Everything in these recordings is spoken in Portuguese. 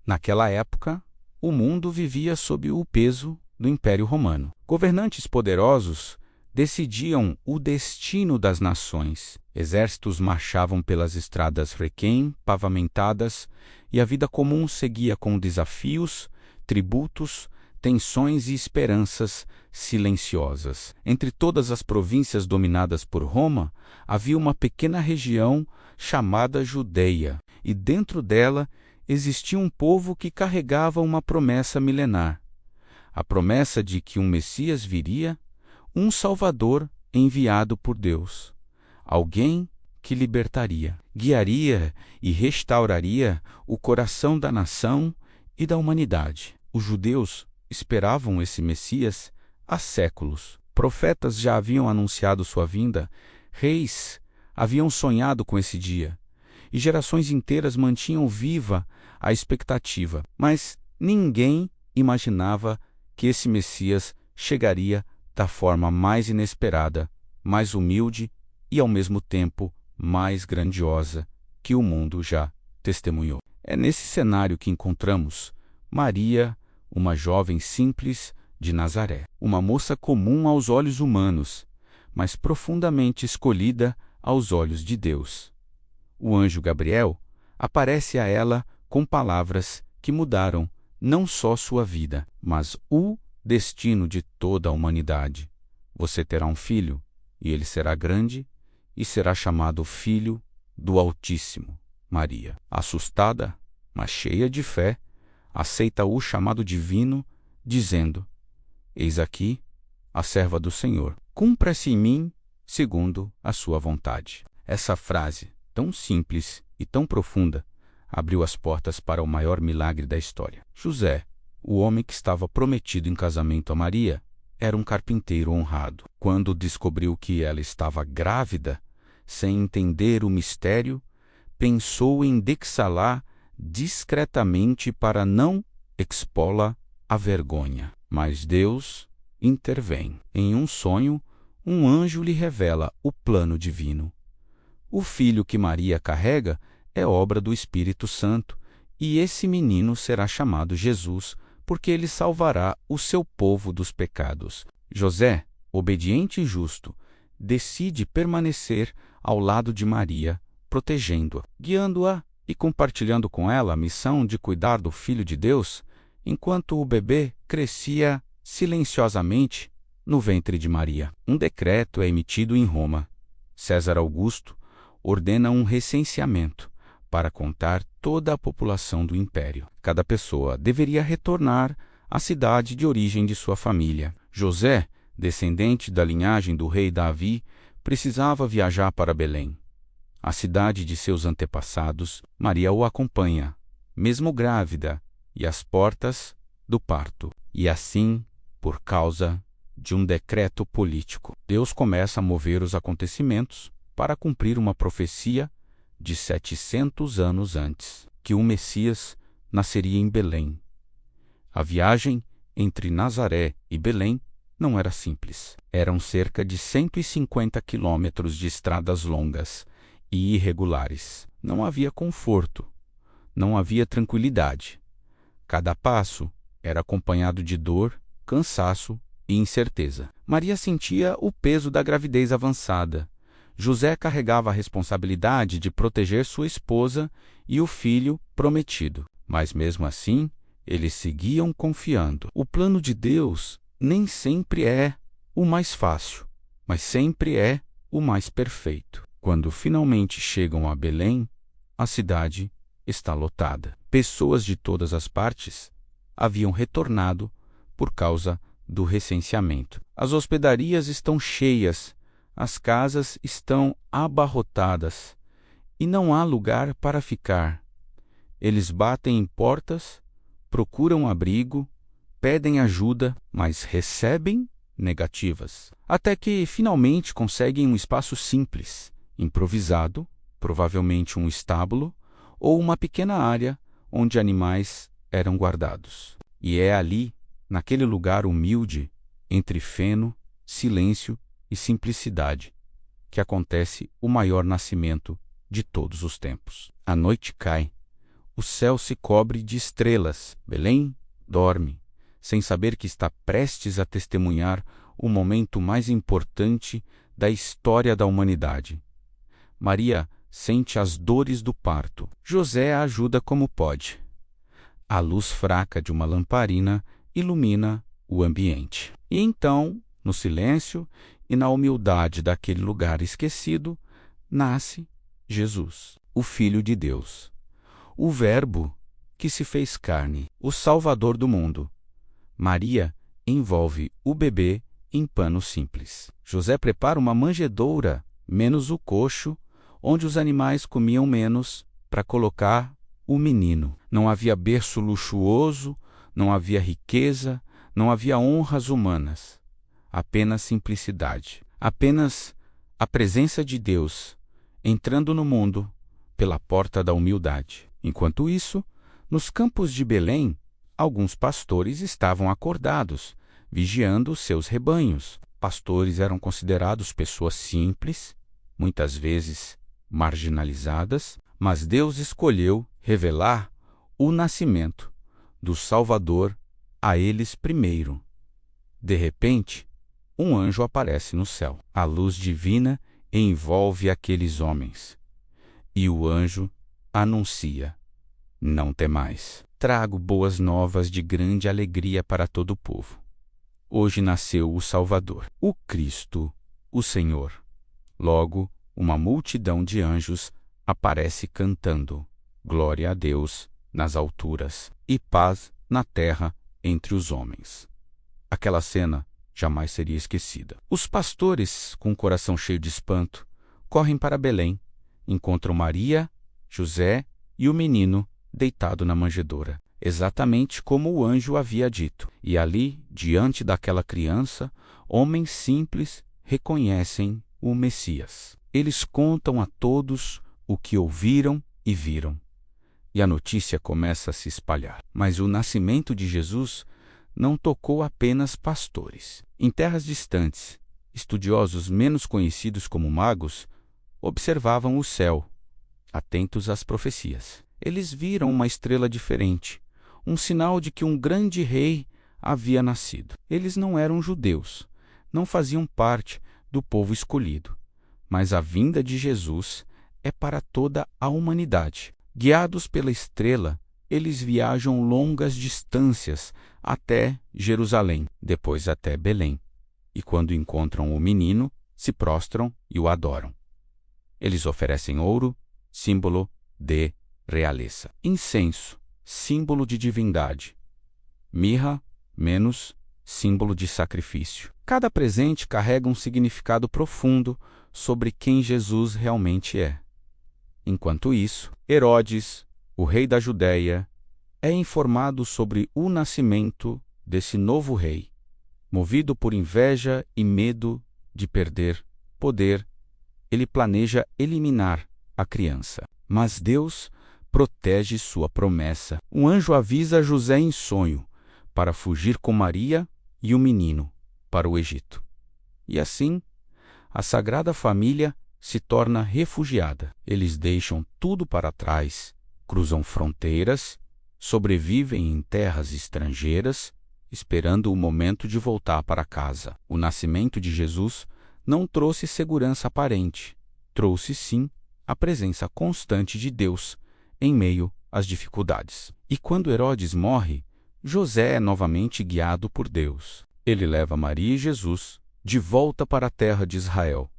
Naquela época, o mundo vivia sob o peso do Império Romano. Governantes poderosos decidiam o destino das nações. Exércitos marchavam pelas estradas pavamentadas, e a vida comum seguia com desafios, tributos, tensões e esperanças silenciosas. Entre todas as províncias dominadas por Roma, havia uma pequena região chamada Judeia, e dentro dela existia um povo que carregava uma promessa milenar. A promessa de que um Messias viria, um Salvador enviado por Deus. Alguém que libertaria, guiaria e restauraria o coração da nação e da humanidade. Os judeus esperavam esse Messias há séculos. Profetas já haviam anunciado sua vinda, reis haviam sonhado com esse dia, e gerações inteiras mantinham viva a expectativa. Mas ninguém imaginava que esse Messias chegaria da forma mais inesperada, mais humilde e, ao mesmo tempo, mais grandiosa que o mundo já testemunhou. É nesse cenário que encontramos Maria, uma jovem simples de Nazaré, uma moça comum aos olhos humanos, mas profundamente escolhida aos olhos de Deus. O anjo Gabriel aparece a ela com palavras que mudaram não só sua vida, mas o destino de toda a humanidade. Você terá um filho, e ele será grande, e será chamado Filho do Altíssimo. Maria, assustada, mas cheia de fé, aceita o chamado divino, dizendo: Eis aqui a serva do Senhor. Cumpra-se em mim segundo a sua vontade. Essa frase, tão simples e tão profunda, abriu as portas para o maior milagre da história. José, o homem que estava prometido em casamento a Maria, era um carpinteiro honrado. Quando descobriu que ela estava grávida, sem entender o mistério, pensou em dexalá discretamente para não expô-la à vergonha. Mas Deus intervém. Em um sonho, um anjo lhe revela o plano divino. O filho que Maria carrega é obra do Espírito Santo, e esse menino será chamado Jesus, porque ele salvará o seu povo dos pecados. José, obediente e justo, decide permanecer ao lado de Maria, protegendo-a, guiando-a e compartilhando com ela a missão de cuidar do Filho de Deus, enquanto o bebê crescia silenciosamente no ventre de Maria. Um decreto é emitido em Roma. César Augusto ordena um recenseamento para contar toda a população do império. Cada pessoa deveria retornar à cidade de origem de sua família. José, descendente da linhagem do rei Davi, precisava viajar para Belém, a cidade de seus antepassados. Maria o acompanha, mesmo grávida, e às portas do parto. E assim, por causa de um decreto político, Deus começa a mover os acontecimentos para cumprir uma profecia de 700 anos antes, que o Messias nasceria em Belém. A viagem entre Nazaré e Belém não era simples. Eram cerca de 150 quilômetros de estradas longas e irregulares. Não havia conforto, não havia tranquilidade. Cada passo era acompanhado de dor, cansaço e incerteza. Maria sentia o peso da gravidez avançada. José carregava a responsabilidade de proteger sua esposa e o filho prometido. Mas mesmo assim, eles seguiam confiando. O plano de Deus nem sempre é o mais fácil, mas sempre é o mais perfeito. Quando finalmente chegam a Belém, a cidade está lotada. Pessoas de todas as partes haviam retornado por causa do recenseamento. As hospedarias estão cheias, as casas estão abarrotadas e não há lugar para ficar. Eles batem em portas, procuram abrigo, pedem ajuda, mas recebem negativas. Até que finalmente conseguem um espaço simples, improvisado, provavelmente um estábulo ou uma pequena área onde animais eram guardados. E é ali, naquele lugar humilde, entre feno, silêncio e simplicidade, que acontece o maior nascimento de todos os tempos. A noite cai, o céu se cobre de estrelas. Belém dorme, sem saber que está prestes a testemunhar o momento mais importante da história da humanidade. Maria sente as dores do parto. José a ajuda como pode. A luz fraca de uma lamparina ilumina o ambiente. E então, no silêncio e na humildade daquele lugar esquecido, nasce Jesus, o Filho de Deus, o Verbo que se fez carne, o Salvador do mundo. Maria envolve o bebê em pano simples. José prepara uma manjedoura, menos o coxo, onde os animais comiam menos, para colocar o menino. Não havia berço luxuoso, não havia riqueza, não havia honras humanas. Apenas simplicidade. Apenas a presença de Deus entrando no mundo pela porta da humildade. Enquanto isso, nos campos de Belém, alguns pastores estavam acordados, vigiando seus rebanhos. Pastores eram considerados pessoas simples, muitas vezes marginalizadas, mas Deus escolheu revelar o nascimento do Salvador a eles primeiro. De repente, um anjo aparece no céu. A luz divina envolve aqueles homens. E o anjo anuncia: não temais. Trago boas novas de grande alegria para todo o povo. Hoje nasceu o Salvador, o Cristo, o Senhor. Logo, uma multidão de anjos aparece cantando: glória a Deus nas alturas e paz na terra entre os homens. Aquela cena jamais seria esquecida. Os pastores, com o coração cheio de espanto, correm para Belém, encontram Maria, José e o menino deitado na manjedoura, exatamente como o anjo havia dito. E ali, diante daquela criança, homens simples reconhecem o Messias. Eles contam a todos o que ouviram e viram. E a notícia começa a se espalhar. Mas o nascimento de Jesus não tocou apenas pastores. Em terras distantes, estudiosos menos conhecidos como magos observavam o céu, atentos às profecias. Eles viram uma estrela diferente, um sinal de que um grande rei havia nascido. Eles não eram judeus, não faziam parte do povo escolhido, mas a vinda de Jesus é para toda a humanidade. Guiados pela estrela, eles viajam longas distâncias até Jerusalém, depois até Belém. E quando encontram o menino, se prostram e o adoram. Eles oferecem ouro, símbolo de realeza; incenso, símbolo de divindade; mirra, menos, símbolo de sacrifício. Cada presente carrega um significado profundo sobre quem Jesus realmente é. Enquanto isso, Herodes, o rei da Judéia, é informado sobre o nascimento desse novo rei. Movido por inveja e medo de perder poder, ele planeja eliminar a criança. Mas Deus protege sua promessa. Um anjo avisa José em sonho para fugir com Maria e o menino para o Egito. E assim, a Sagrada Família se torna refugiada. Eles deixam tudo para trás, cruzam fronteiras, sobrevivem em terras estrangeiras, esperando o momento de voltar para casa. O nascimento de Jesus não trouxe segurança aparente, trouxe sim a presença constante de Deus em meio às dificuldades. E quando Herodes morre, José é novamente guiado por Deus. Ele leva Maria e Jesus de volta para a terra de Israel,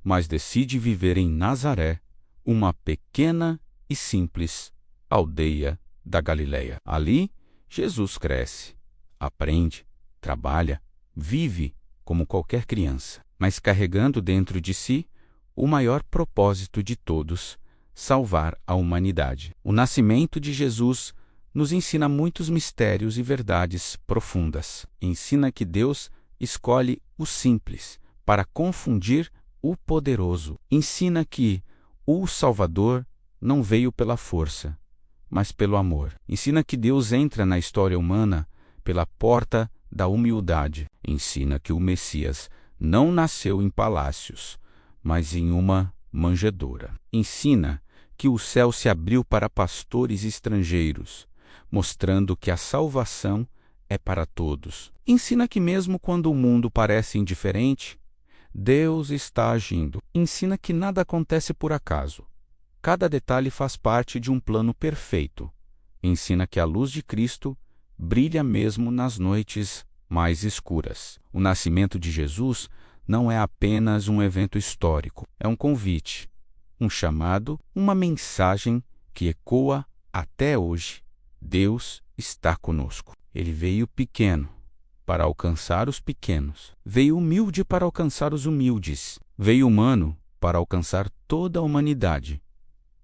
mas decide viver em Nazaré, uma pequena e simples aldeia da Galileia. Ali, Jesus cresce, aprende, trabalha, vive como qualquer criança, mas carregando dentro de si o maior propósito de todos: salvar a humanidade. O nascimento de Jesus nos ensina muitos mistérios e verdades profundas. Ensina que Deus escolhe o simples para confundir o poderoso. Ensina que o Salvador não veio pela força, mas pelo amor. Ensina que Deus entra na história humana pela porta da humildade. Ensina que o Messias não nasceu em palácios, mas em uma manjedoura. Ensina que o céu se abriu para pastores estrangeiros, mostrando que a salvação é para todos. Ensina que mesmo quando o mundo parece indiferente, Deus está agindo. Ensina que nada acontece por acaso. Cada detalhe faz parte de um plano perfeito. Ensina que a luz de Cristo brilha mesmo nas noites mais escuras. O nascimento de Jesus não é apenas um evento histórico, é um convite, um chamado, uma mensagem que ecoa até hoje. Deus está conosco. Ele veio pequeno para alcançar os pequenos. Veio humilde para alcançar os humildes. Veio humano para alcançar toda a humanidade.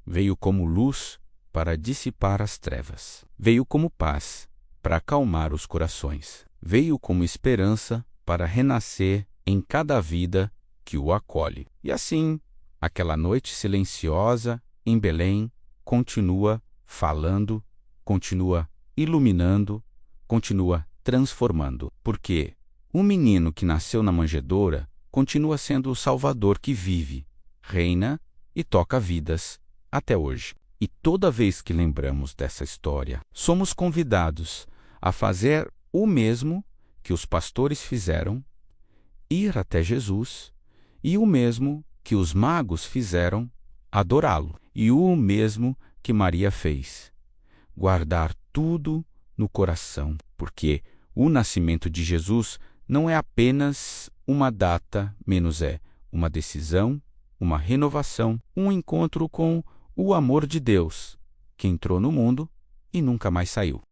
Veio como luz para dissipar as trevas. Veio como paz para acalmar os corações. Veio como esperança para renascer em cada vida que o acolhe. E assim, aquela noite silenciosa em Belém continua falando, continua iluminando, continua transformando, porque o menino que nasceu na manjedoura continua sendo o Salvador que vive, reina e toca vidas até hoje. E toda vez que lembramos dessa história, somos convidados a fazer o mesmo que os pastores fizeram, ir até Jesus, e o mesmo que os magos fizeram, adorá-lo, e o mesmo que Maria fez, guardar tudo no coração, porque o nascimento de Jesus não é apenas uma data, menos é uma decisão, uma renovação, um encontro com o amor de Deus, que entrou no mundo e nunca mais saiu.